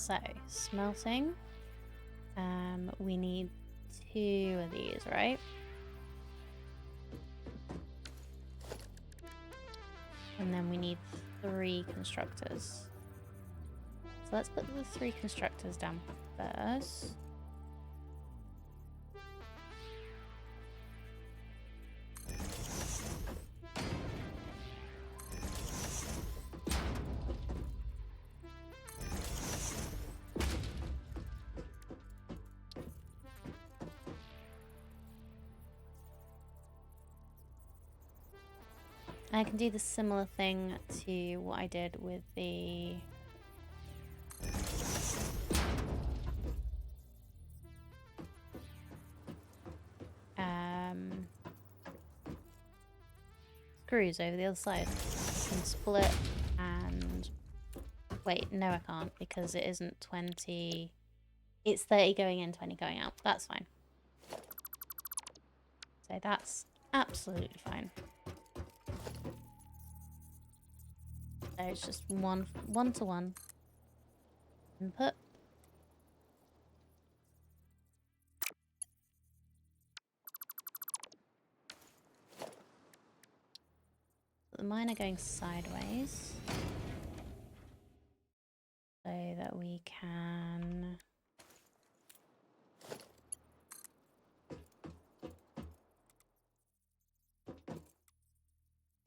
So, smelting. We need 2 of these, right? And then we need 3 constructors. So let's put the 3 constructors down first. I can do the similar thing to what I did with the screws over the other side. I can split and... Wait, no I can't because it isn't 20... It's 30 going in, 20 going out. That's fine. So that's absolutely fine. So it's just one-to-one input. The mine are going sideways so that we can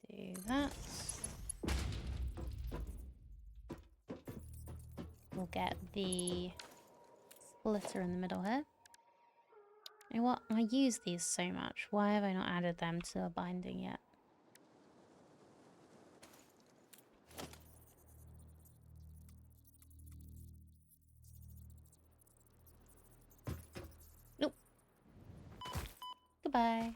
do that. We'll get the splitter in the middle here. You know what? I use these so much. Why have I not added them to a binding yet? Nope. Goodbye.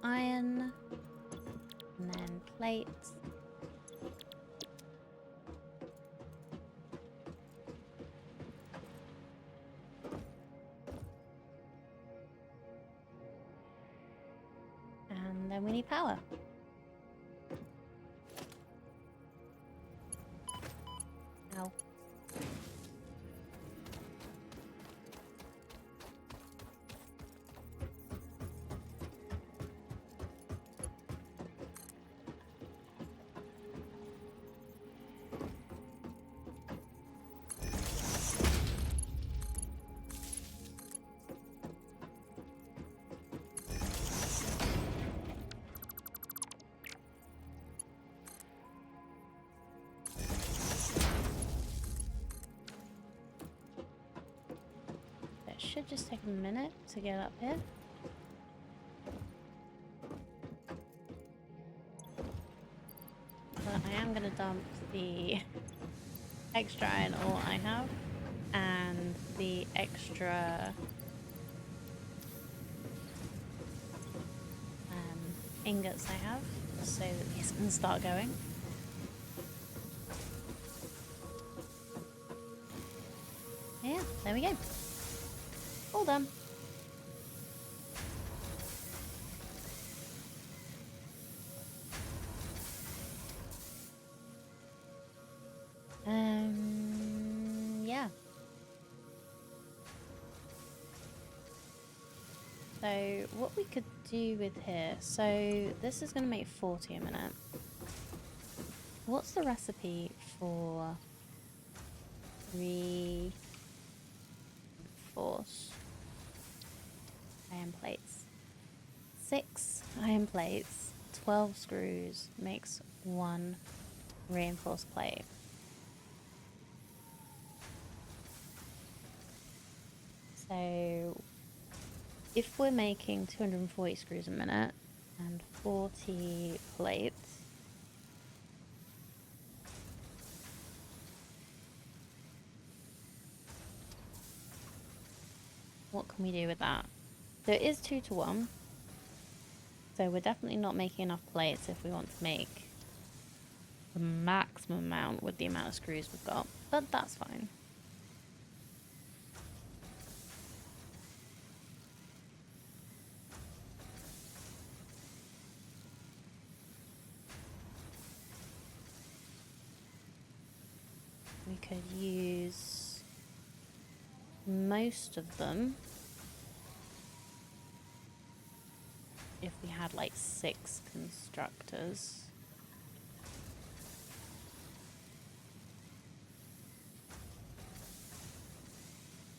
Iron, and then plates. And then we need power. Ow. It should just take a minute to get up here. But I am going to dump the extra iron ore I have and the extra ingots I have so that these can start going. Yeah, there we go. All done. Yeah. So what we could do with here, so this is going to make 40 a minute. What's the recipe for reinforced iron plates? 6 iron plates, 12 screws makes 1 reinforced plate. So if we're making 240 screws a minute and 40 plates, what can we do with that? So it is 2 to 1. So we're definitely not making enough plates if we want to make the maximum amount with the amount of screws we've got, but that's fine. We could use most of them if we had like 6 constructors.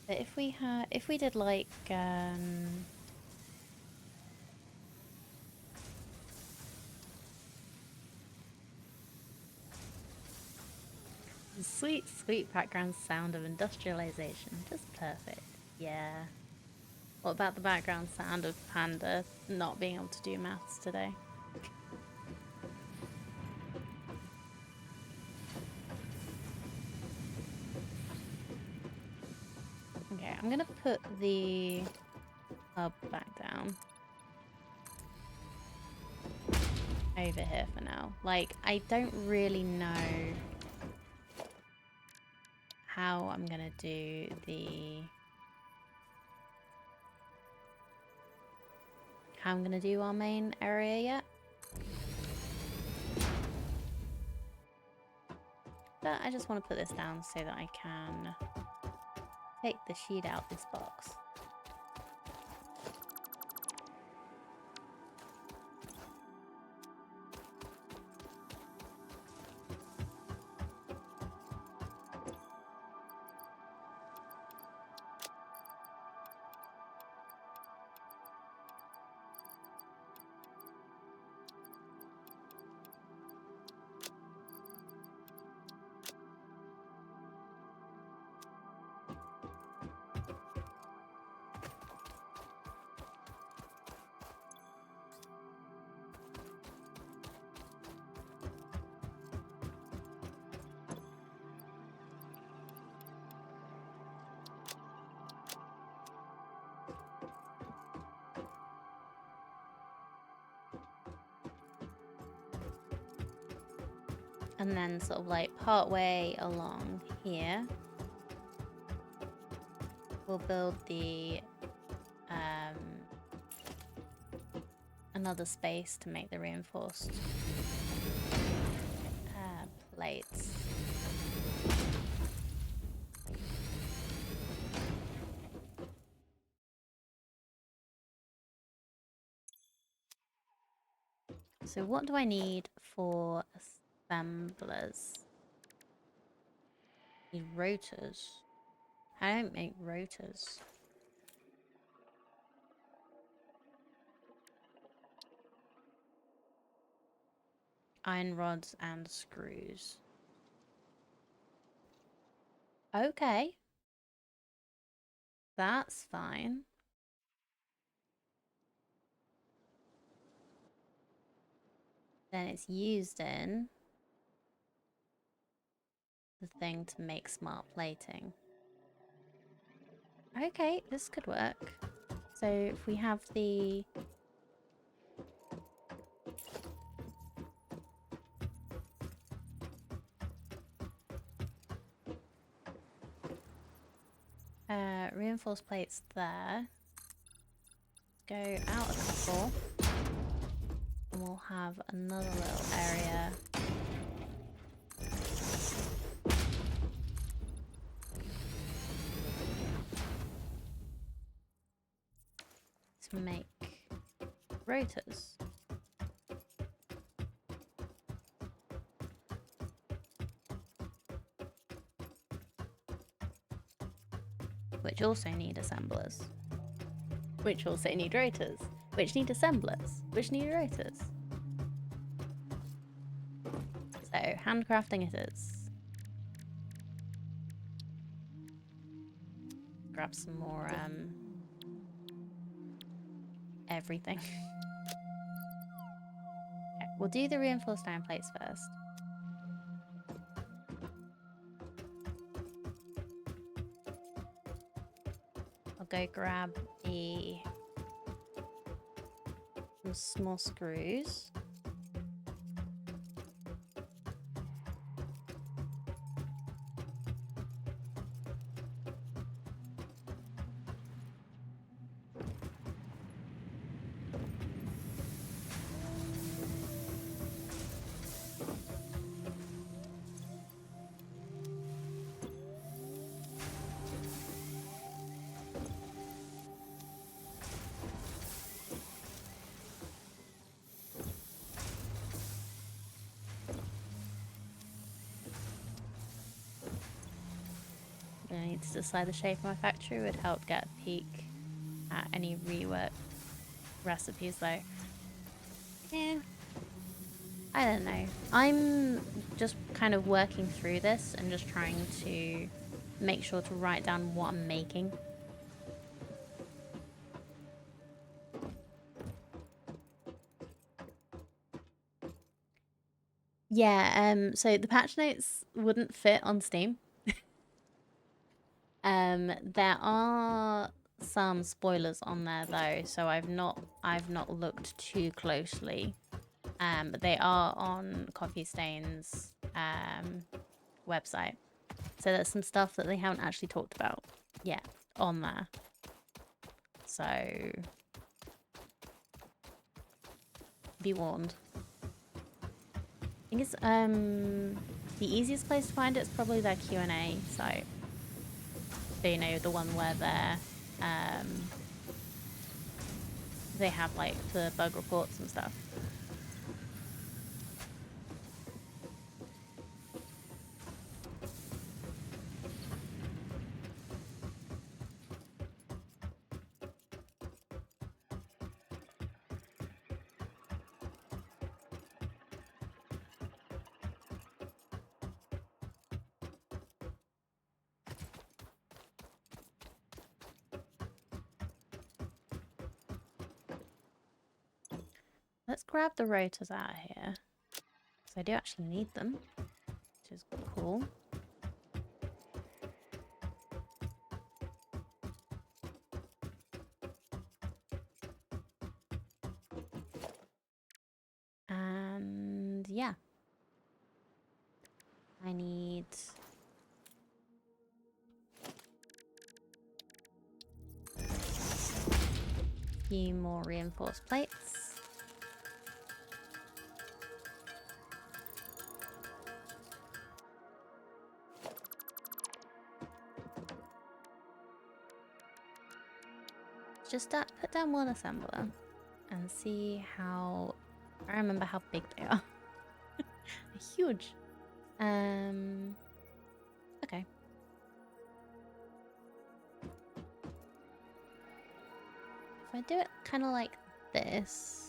But if we did like the sweet, sweet background sound of industrialization, just perfect. Yeah. What about the background sound of Panda not being able to do maths today? Okay, I'm gonna put the hub back down. Over here for now. Like, I don't really know how I'm gonna do our main area yet. But I just want to put this down so that I can take the sheet out this box. And then sort of like part way along here, we'll build the another space to make the reinforced plates. So what do I need for assemblers? Need rotors. I don't make rotors. Iron rods and screws. Okay. That's fine. Then it's used in the thing to make smart plating. Okay, this could work. So if we have the reinforced plates there, go out a couple, and we'll have another little area. to make rotors. Which also need assemblers. Which also need rotors. Which need assemblers. Which need rotors. So, handcrafting it is. Grab some more, everything. Okay, we'll do the reinforced iron plates first. I'll go grab some small screws. I need to decide the shape of my factory would help get a peek at any rework recipes though. Yeah, I don't know. I'm just kind of working through this and just trying to make sure to write down what I'm making. Yeah, so the patch notes wouldn't fit on Steam. There are some spoilers on there though, so I've not looked too closely. But they are on Coffee Stain's website. So there's some stuff that they haven't actually talked about yet on there. So be warned. I think it's the easiest place to find it is probably their Q&A site. So, you know, the one where they have like the bug reports and stuff. Let's grab the rotors out of here. Because I do actually need them, which is cool. And yeah. I need a few more reinforced plates. Just put down one assembler and see how... I remember how big they are. They're huge. Okay. If I do it kind of like this...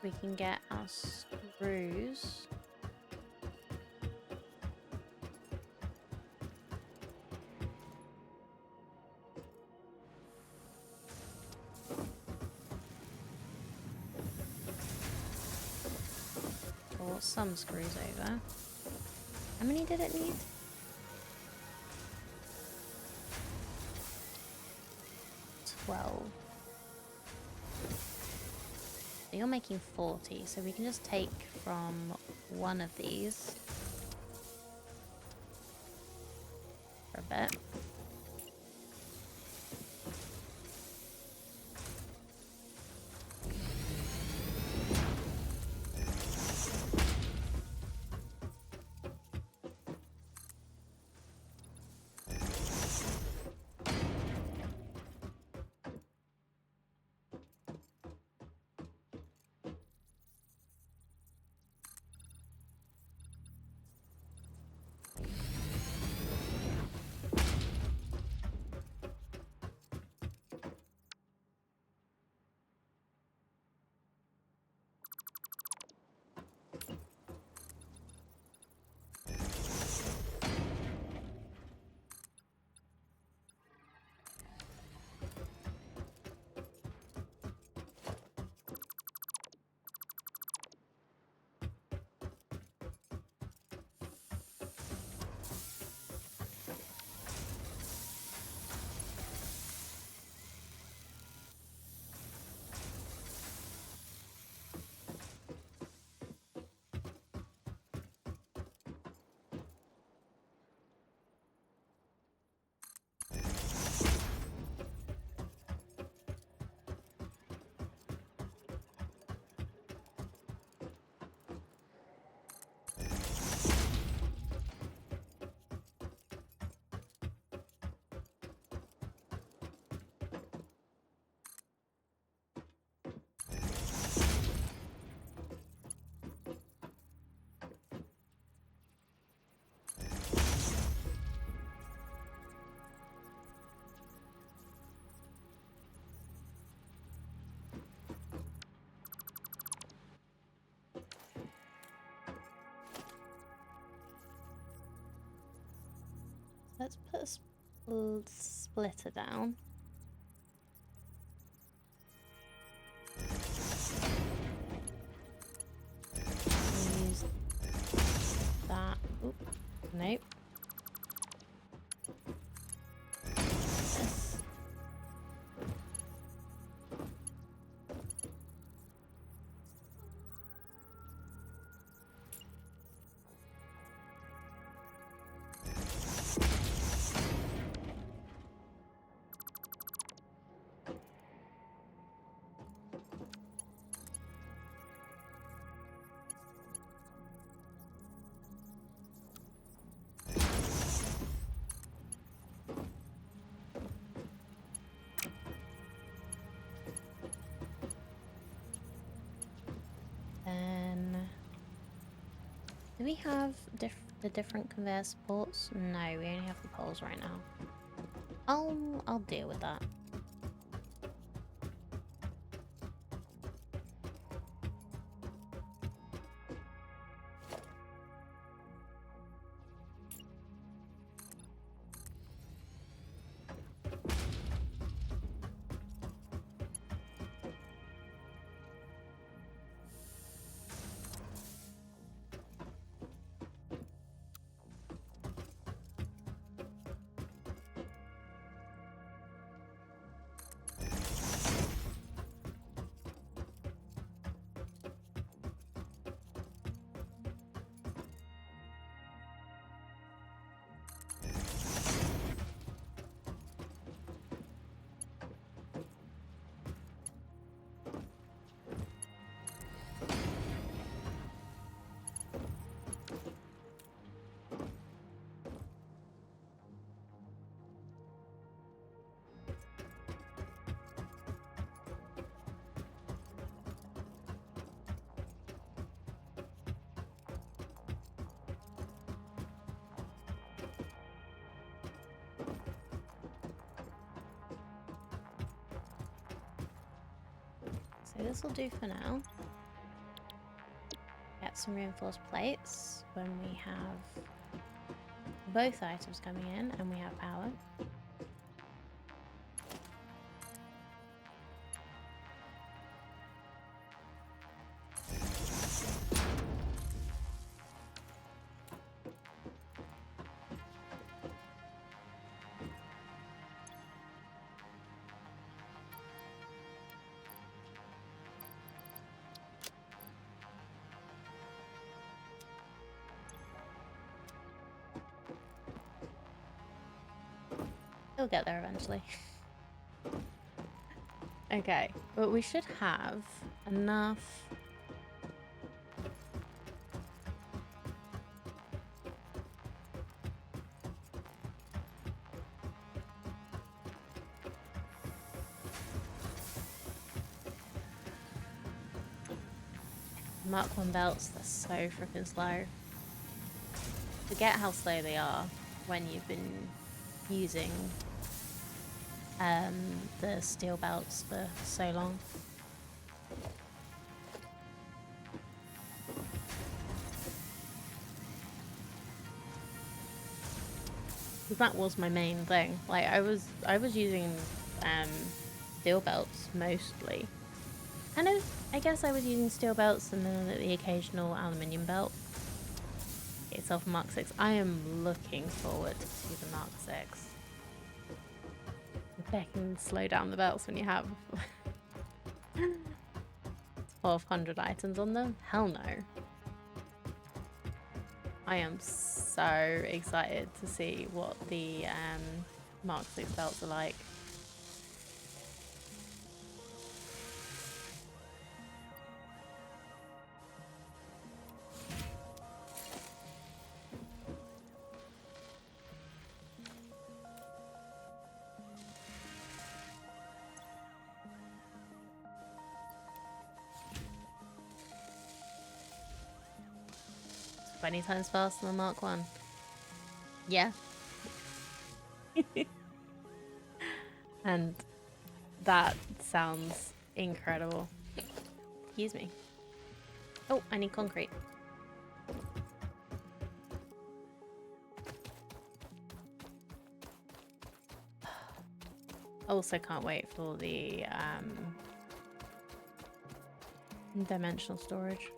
we can get our screws. Or some screws over. How many did it need? 12. So you're making 40, so we can just take from one of these for a bit. Let's put a splitter down. Use that. Oop. Nope. This. Then, do we have the different conveyor supports? No, we only have the poles right now. I'll deal with that. So this will do for now. Get some reinforced plates when we have both items coming in and we have power. He'll get there eventually. Okay, but we should have enough. Mark 1 belts, they're so freaking slow. Forget how slow they are when you've been using the steel belts for so long. That was my main thing. Like I was using steel belts mostly. Kind of, I guess I was using steel belts and then the occasional aluminium belt. Get yourself a Mark 6. I am looking forward to the Mark 6. They can slow down the belts when you have 1200 items on them. Hell no. I am so excited to see what the Mark 6 belts are like. It's 20 times faster than Mark 1. Yeah. And that sounds incredible. Excuse me. Oh, I need concrete. Also can't wait for the dimensional storage,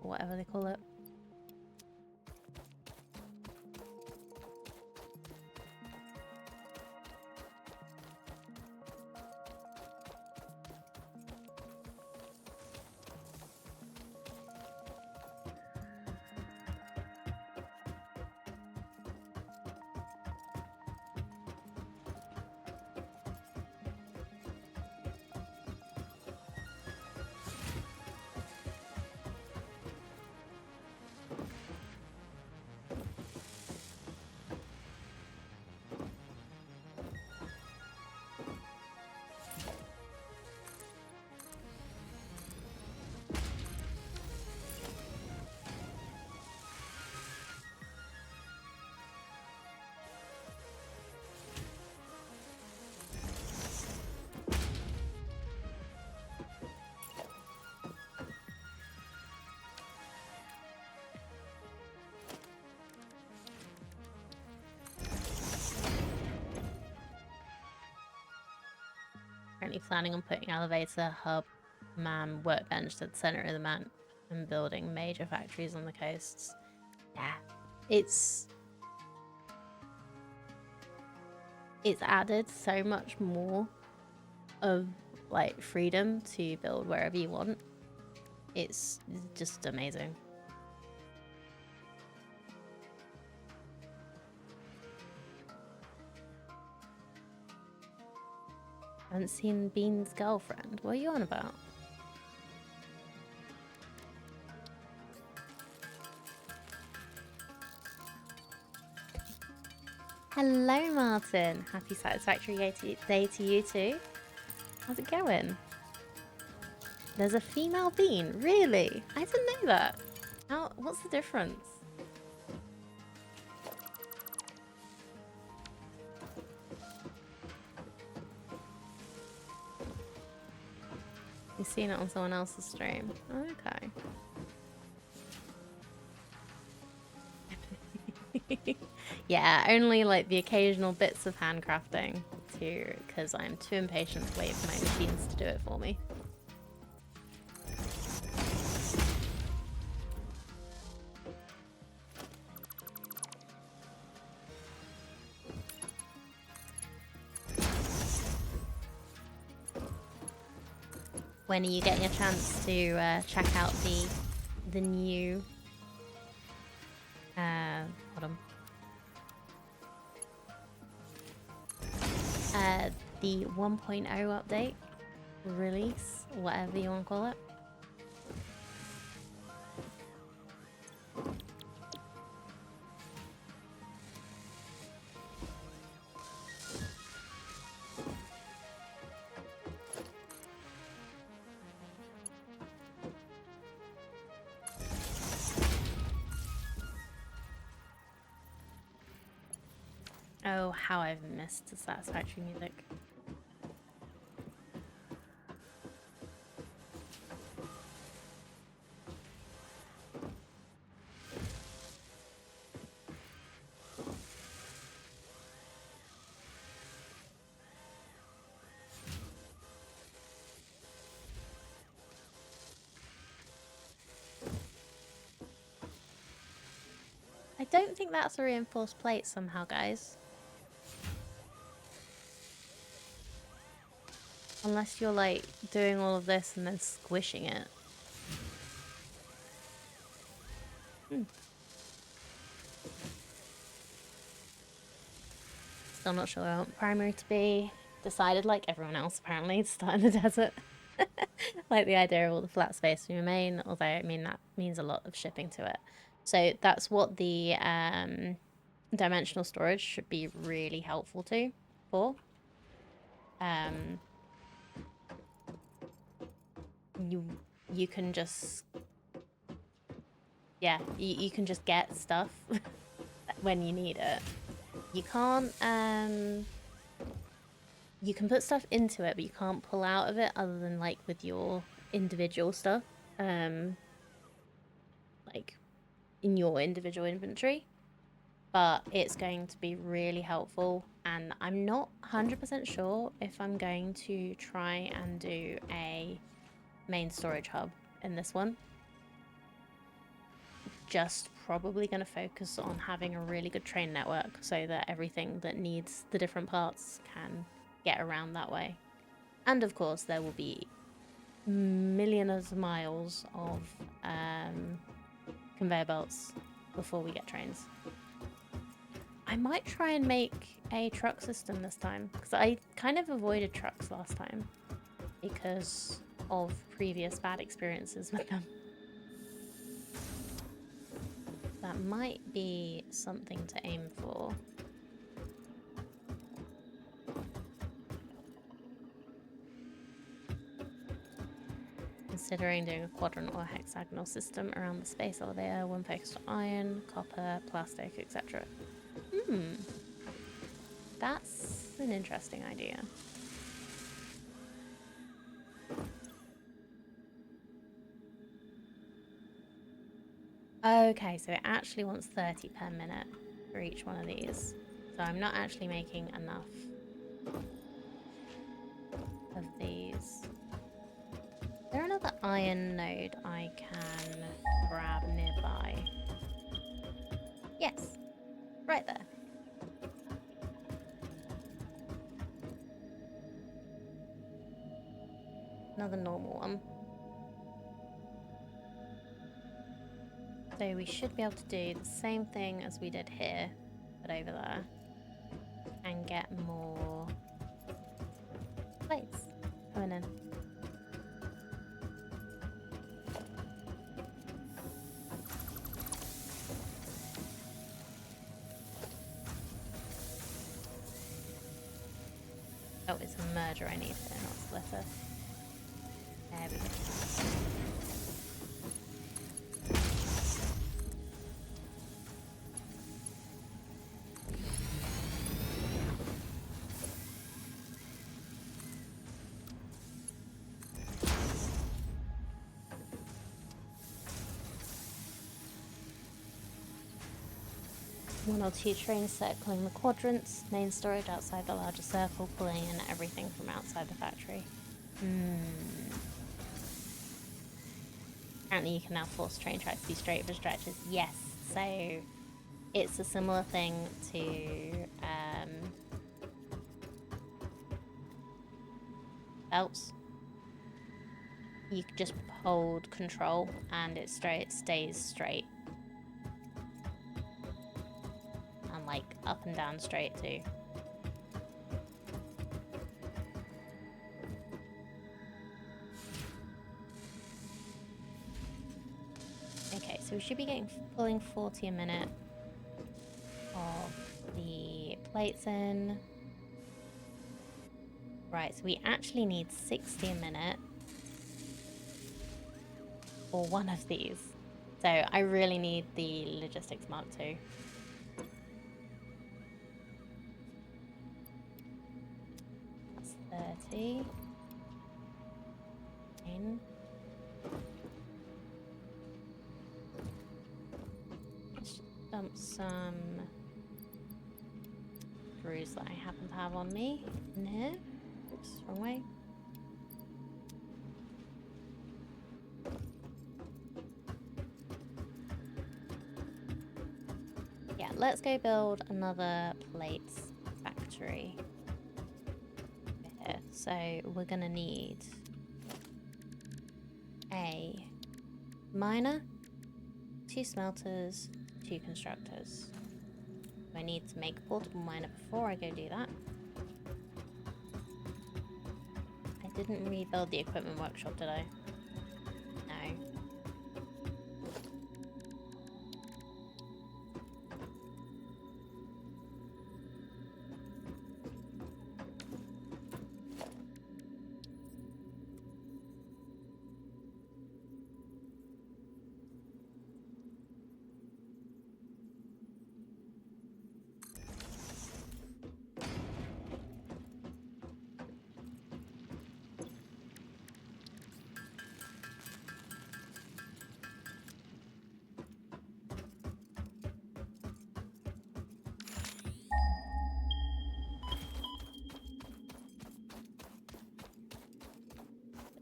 or whatever they call it. Currently planning on putting elevator, hub, man, workbench to the center of the map and building major factories on the coasts. Yeah, it's added so much more of like freedom to build wherever you want. It's just amazing. I haven't seen Bean's girlfriend. What are you on about? Hello, Martin. Happy Satisfactory day to you too. How's it going? There's a female Bean. Really? I didn't know that. How? What's the difference? You've seen it on someone else's stream. Okay. Yeah, only like the occasional bits of handcrafting too, because I'm too impatient to wait for my machines to do it for me. When are you getting a chance to check out the new hold on. the 1.0 update, release, whatever you want to call it. Oh, how I've missed the Satisfactory music. I don't think that's a reinforced plate somehow, guys. Unless you're like doing all of this and then squishing it. Still not sure I want primary to be. Decided like everyone else apparently to start in the desert. Like the idea of all the flat space to remain, although I mean that means a lot of shipping to it. So that's what the dimensional storage should be really helpful for. You can just you can just get stuff when you need it. You can't you can put stuff into it, but you can't pull out of it other than like with your individual stuff. Like in your individual inventory. But it's going to be really helpful, and I'm not 100% sure if I'm going to try and do a main storage hub in this one. Just probably going to focus on having a really good train network so that everything that needs the different parts can get around that way. And of course there will be millions of miles of conveyor belts before we get trains. I might try and make a truck system this time, because I kind of avoided trucks last time because of previous bad experiences with them. That might be something to aim for. Considering doing a quadrant or hexagonal system around the space elevator, one focused on iron, copper, plastic, etc. That's an interesting idea. Okay, so it actually wants 30 per minute for each one of these. So I'm not actually making enough of these. Is there another iron node I can grab nearby? Yes, right there. Another normal one. So we should be able to do the same thing as we did here, but over there. And get more plates coming in. Oh, it's a merger I need here, not splitter. There we go. One or two trains circling the quadrants, main storage outside the larger circle, pulling in everything from outside the factory. Apparently you can now force train tracks to be straight for stretches. Yes, so it's a similar thing to belts. You just hold control and it stays straight. And like up and down straight too. so we should be pulling 40 a minute of the plates in. Right, so we actually need 60 a minute for one of these. So I really need the Logistics Mark II. That's 30. Fine. Let's just dump some screws that I happen to have on me in here. Oops, wrong way. Yeah, let's go build another plates factory here. So we're gonna need a miner, 2 smelters, 2 constructors. I need to make a portable miner before I go do that. I didn't rebuild the equipment workshop, did I? No.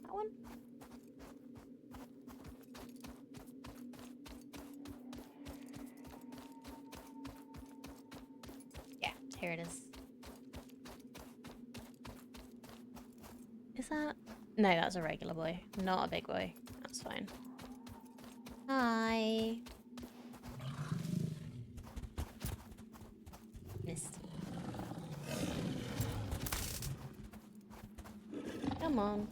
That one? Yeah, here it is. Is that? No, that's a regular boy, not a big boy. That's fine. Hi. Missed. Come on.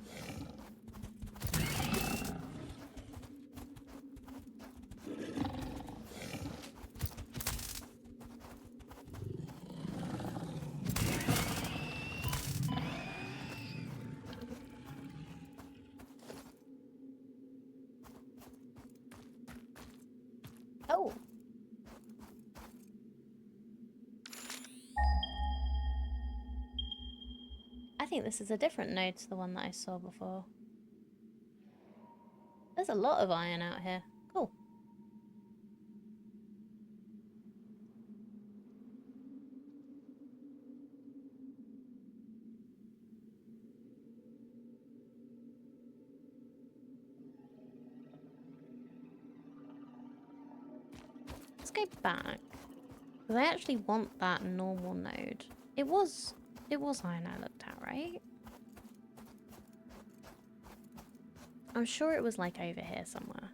Oh. I think this is a different node to the one that I saw before. There's a lot of iron out here. Cool. Let's go back. Because I actually want that normal node. It was iron I looked at, right? I'm sure it was like over here somewhere.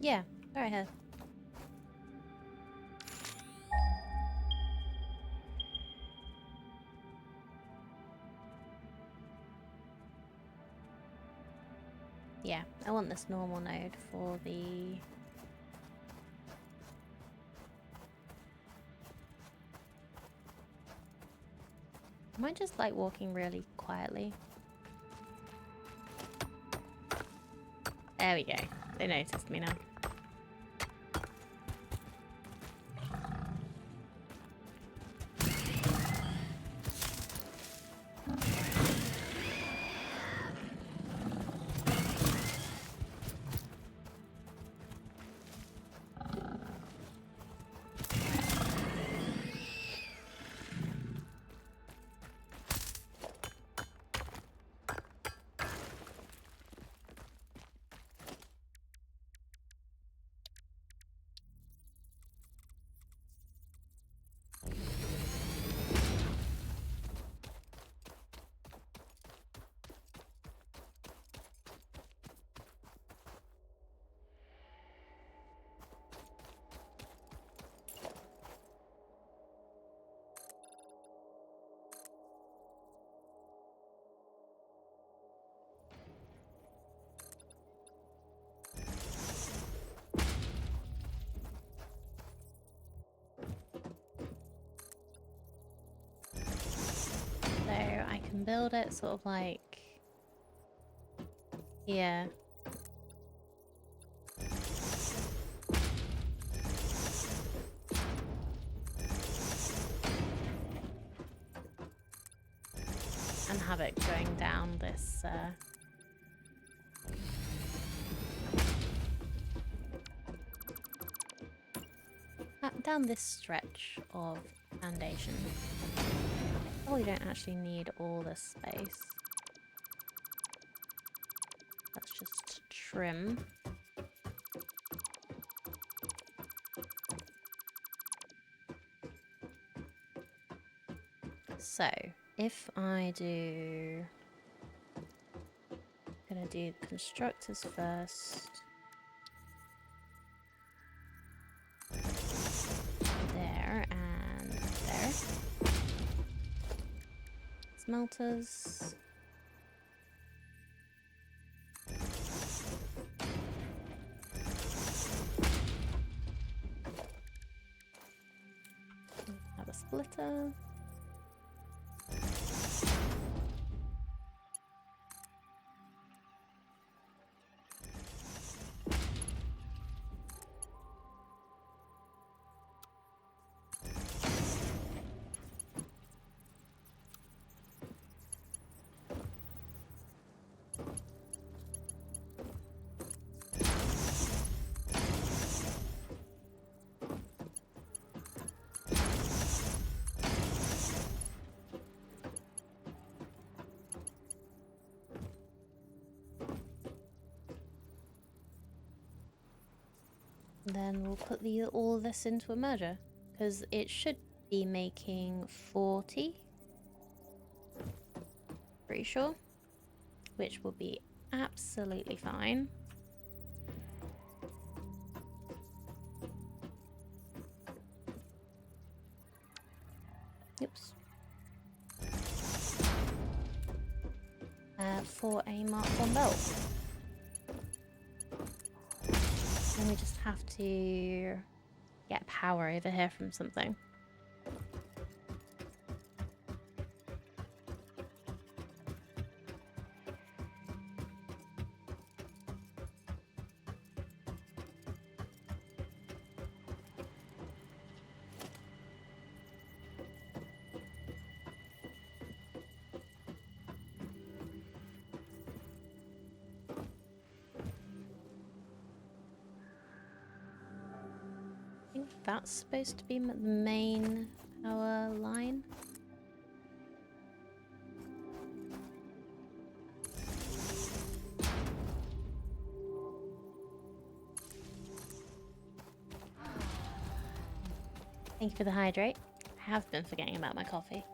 Yeah, right here. Yeah, I want this normal node for the... Am I just like walking really quietly? There we go. They noticed me now. can build it sort of like here. And have it going down this down this stretch of foundation. Oh, we don't actually need all this space. Let's just trim. So, if I do... I'm gonna do constructors first. There and there. Smelters. Have a splitter. Then we'll put all of this into a merger, because it should be making 40. Pretty sure. Which will be absolutely fine. Oops. For a Mark 1 belt. Then we just have to get power over here from something. I think that's supposed to be the main power line. Thank you for the hydrate. I have been forgetting about my coffee.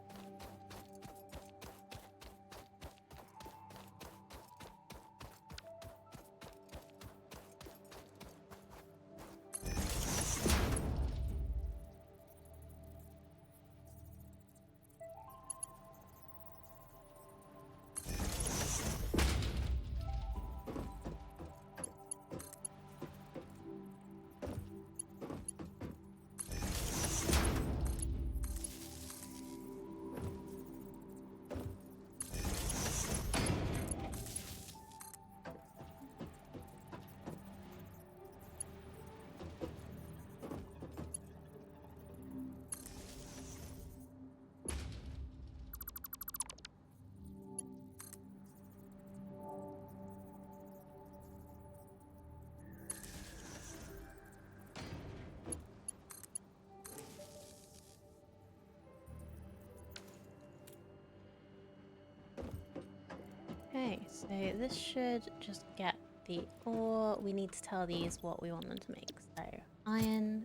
Okay, so this should just get the ore. We need to tell these what we want them to make. So, iron,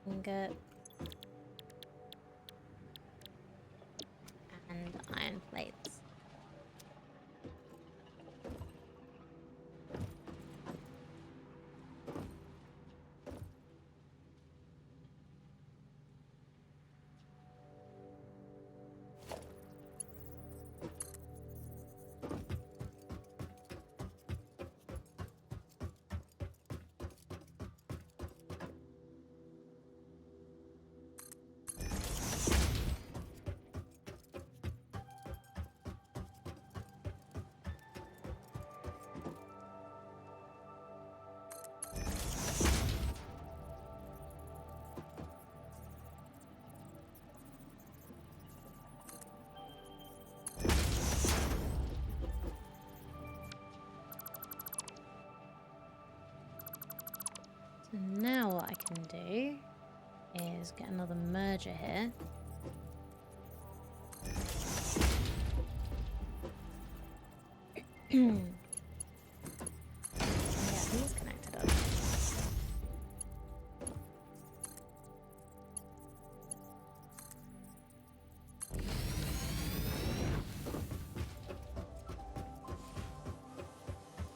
ingot, and iron plates. Now what I can do is get another merger here. Yeah, these connected up.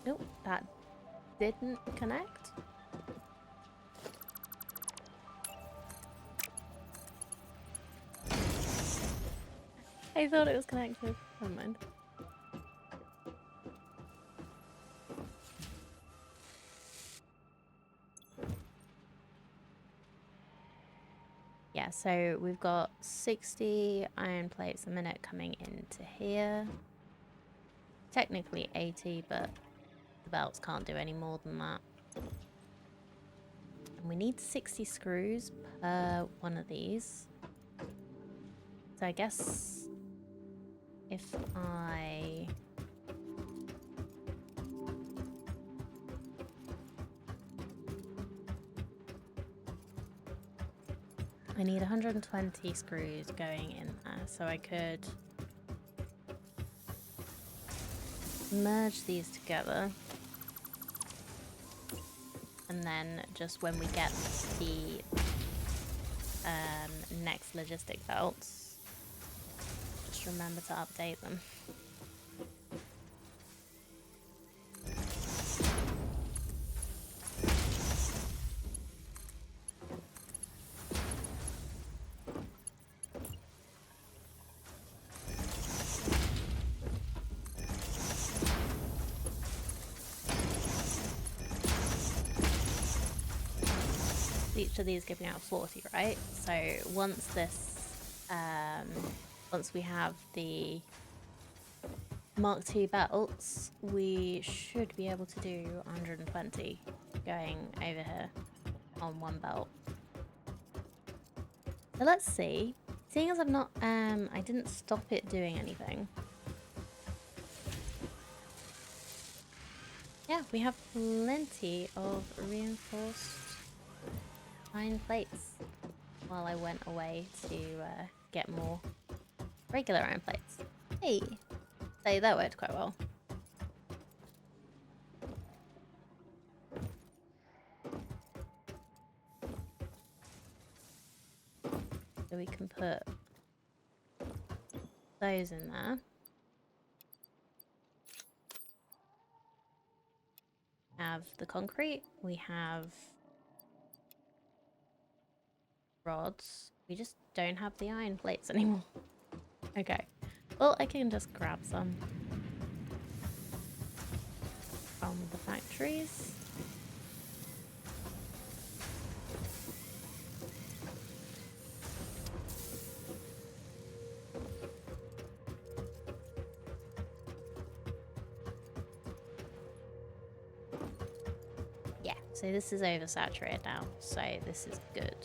Nope, that didn't connect. I thought it was connected. Never mind. Yeah, so we've got 60 iron plates a minute coming into here. Technically 80, but the belts can't do any more than that. And we need 60 screws per one of these. So I guess if I need 120 screws going in there, so I could merge these together, and then just when we get the next logistic belts, just remember to update them. Each of these giving out 40, right? So once this, once we have the Mark II belts, we should be able to do 120 going over here on one belt. So let's see. Seeing as I've not, I didn't stop it doing anything. Yeah, we have plenty of reinforced iron plates while I went away to get more regular iron plates. Hey! So that worked quite well. So we can put those in there. Have the concrete, we have rods. We just don't have the iron plates anymore. Okay. Well, I can just grab some from the factories. Yeah, so this is oversaturated now, so this is good.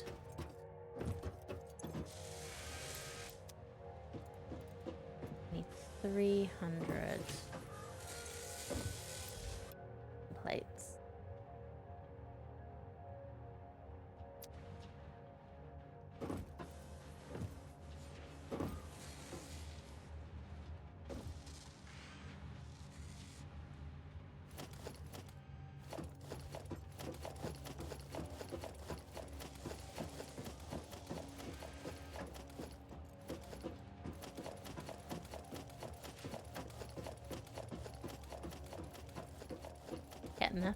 Need 300 plates. Getting there.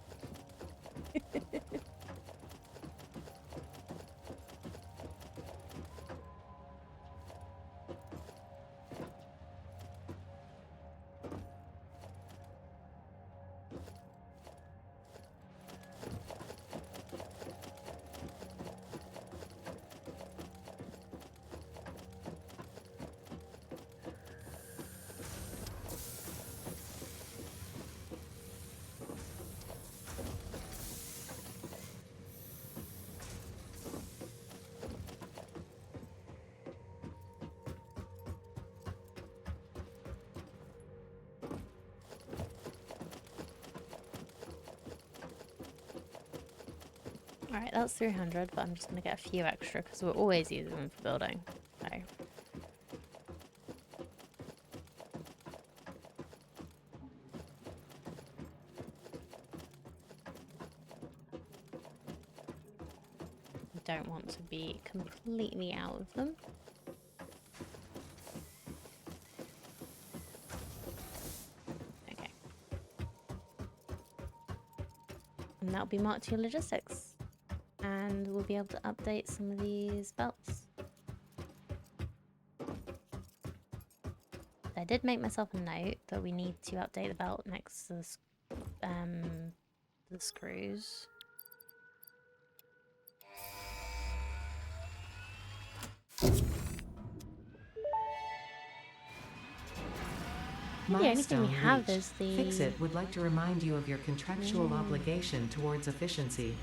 Alright, that's 300, but I'm just going to get a few extra because we're always using them for building. So. Don't want to be completely out of them. Okay. And that'll be marked to your logistics. And we'll be able to update some of these belts. I did make myself a note that we need to update the belt next to the screws. The only thing we have is the... Fix-It would like to remind you of your contractual obligation towards efficiency.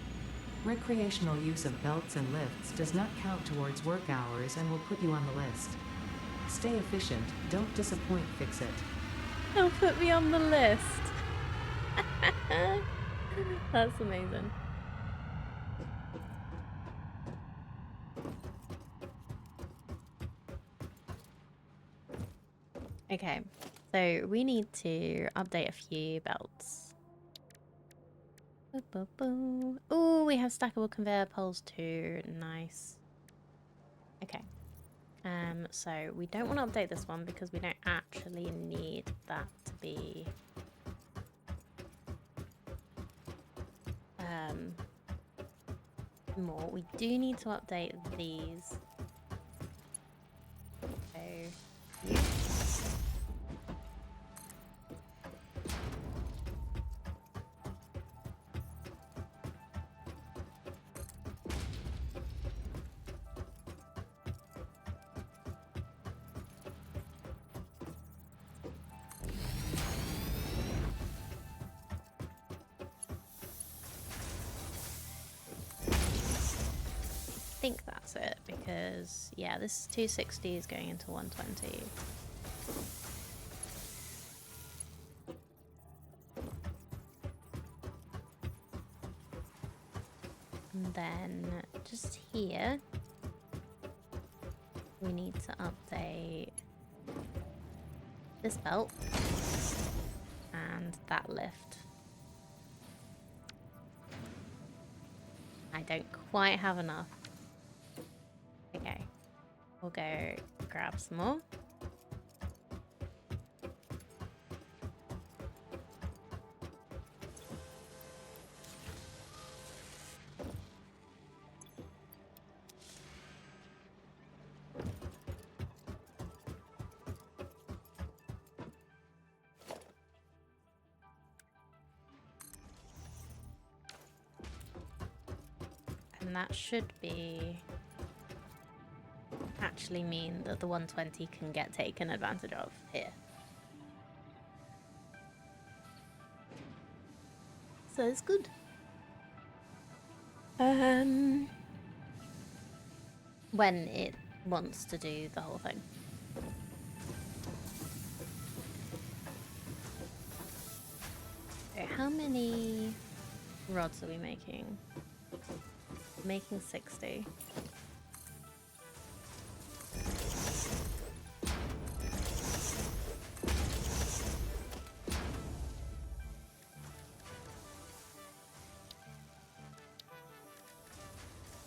Recreational use of belts and lifts does not count towards work hours and will put you on the list. Stay efficient, don't disappoint, Fix-It. Don't put me on the list. That's amazing. Okay, so we need to update a few belts. Oh, we have stackable conveyor poles too. Nice. Okay. So we don't want to update this one because we don't actually need that to be more. We do need to update these. So I think that's it because yeah, this 260 is going into 120. And then just here we need to update this belt and that lift. I don't quite have enough. Okay, we'll go grab some more. And that should be actually mean that the 120 can get taken advantage of here. So it's good. When it wants to do the whole thing. Okay, how many rods are we making? Making 60.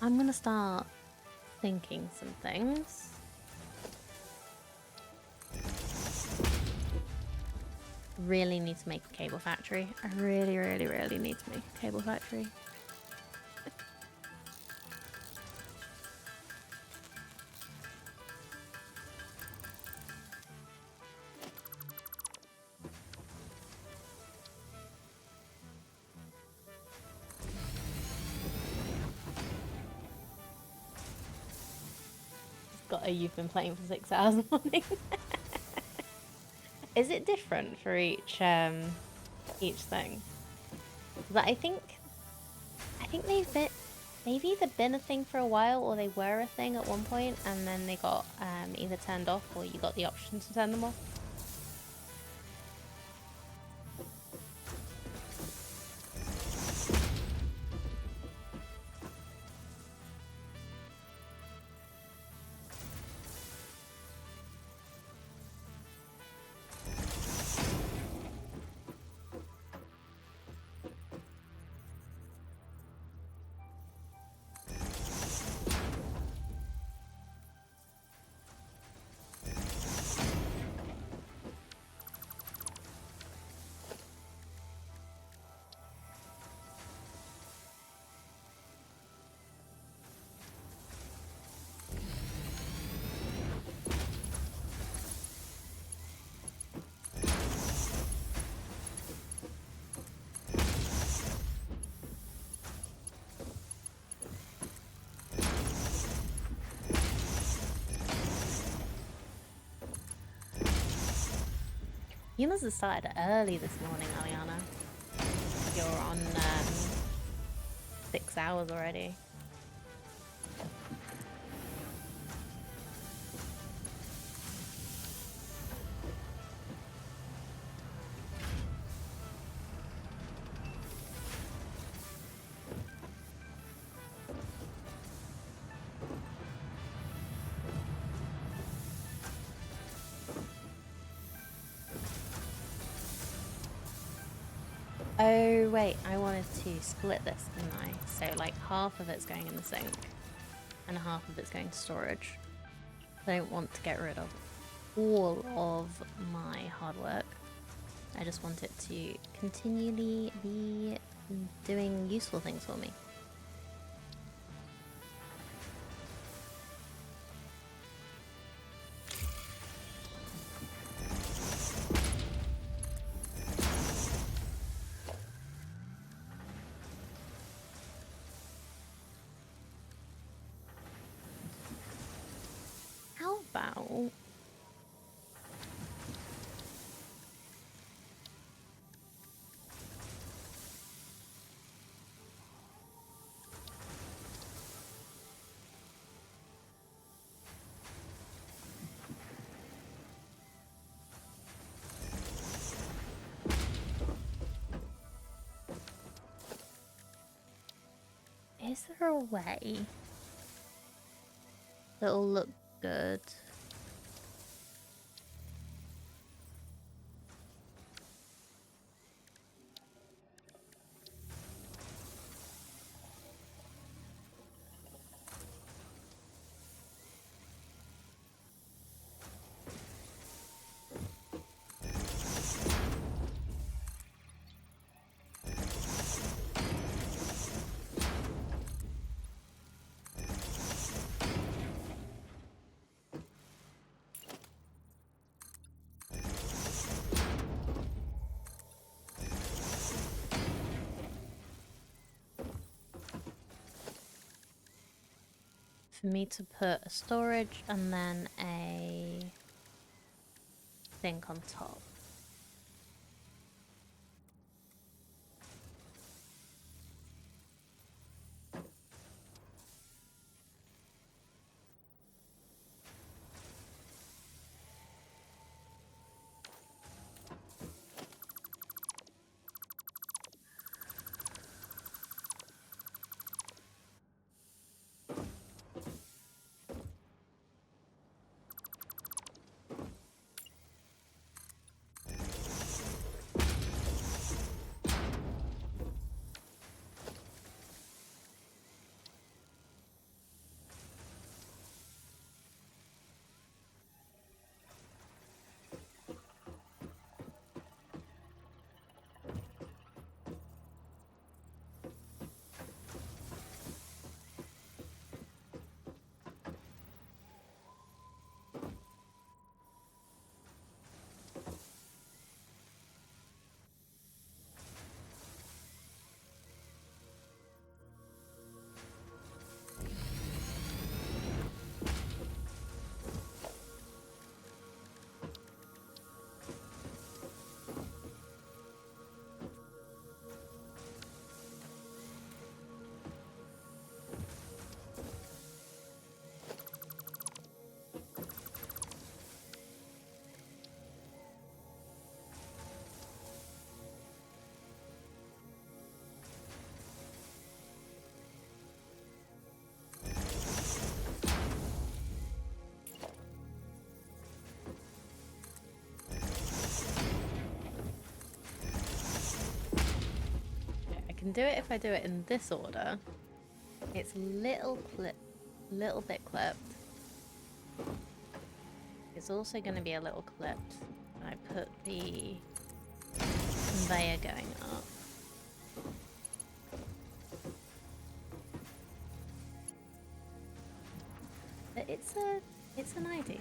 I'm gonna start thinking some things. Really need to make a cable factory. I really, really, really need to make a cable factory. You've been playing for 6 hours morning. Is it different for each thing? But I think they've either been a thing for a while or they were a thing at one point and then they got either turned off or you got the option to turn them off. You must have started early this morning, Aliana. You're on 6 hours already. Oh, wait, I wanted to split this, didn't I? So, like, half of it's going in the sink, and half of it's going to storage. I don't want to get rid of all of my hard work. I just want it to continually be doing useful things for me. How about... Is there a way that'll look good? For me to put a storage and then a sink on top. Can do it if I do it in this order. It's little bit clipped. It's also going to be a little clipped. I put the conveyor going up. But it's an idea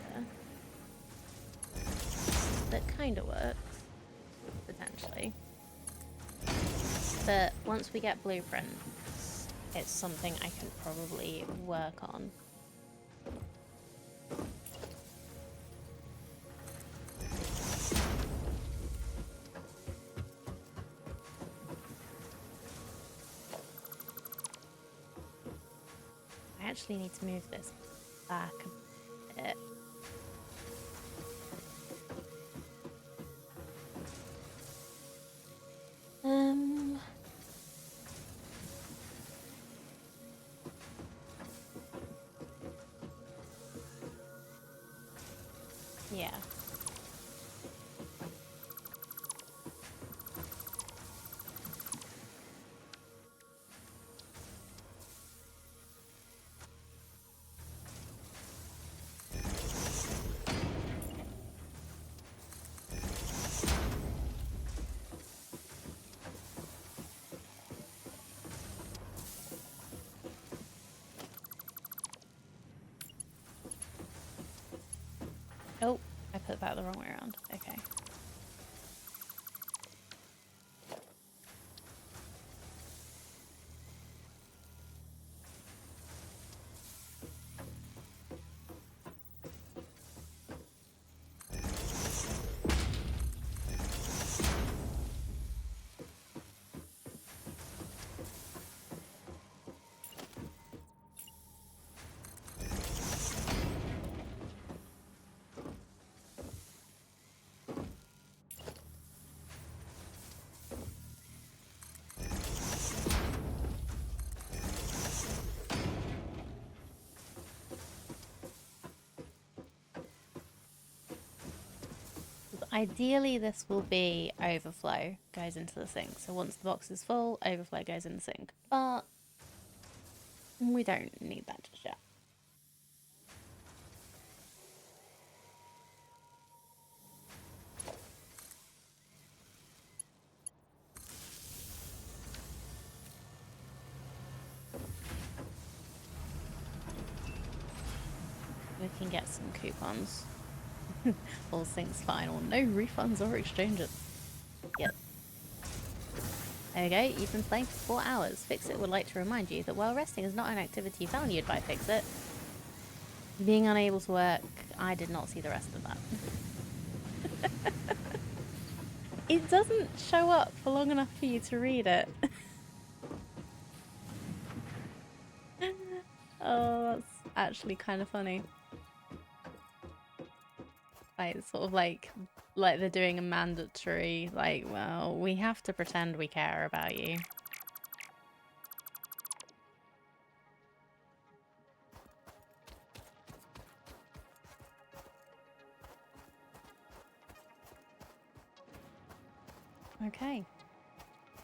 that kind of works potentially. But once we get blueprints, it's something I can probably work on. actually need to move this back a bit. Yeah. Oh, I put that the wrong way around. Okay. Ideally, this will be overflow goes into the sink. So once the box is full, overflow goes in the sink. But we don't need that just yet. We can get some coupons. All sinks final. No refunds or exchanges. Yep. Okay, you've been playing for 4 hours. Fixit would like to remind you that while resting is not an activity valued by Fixit, being unable to work, I did not see the rest of that. It doesn't show up for long enough for you to read it. Oh, that's actually kind of funny. Like, sort of like they're doing a mandatory, like, well, we have to pretend we care about you. Okay.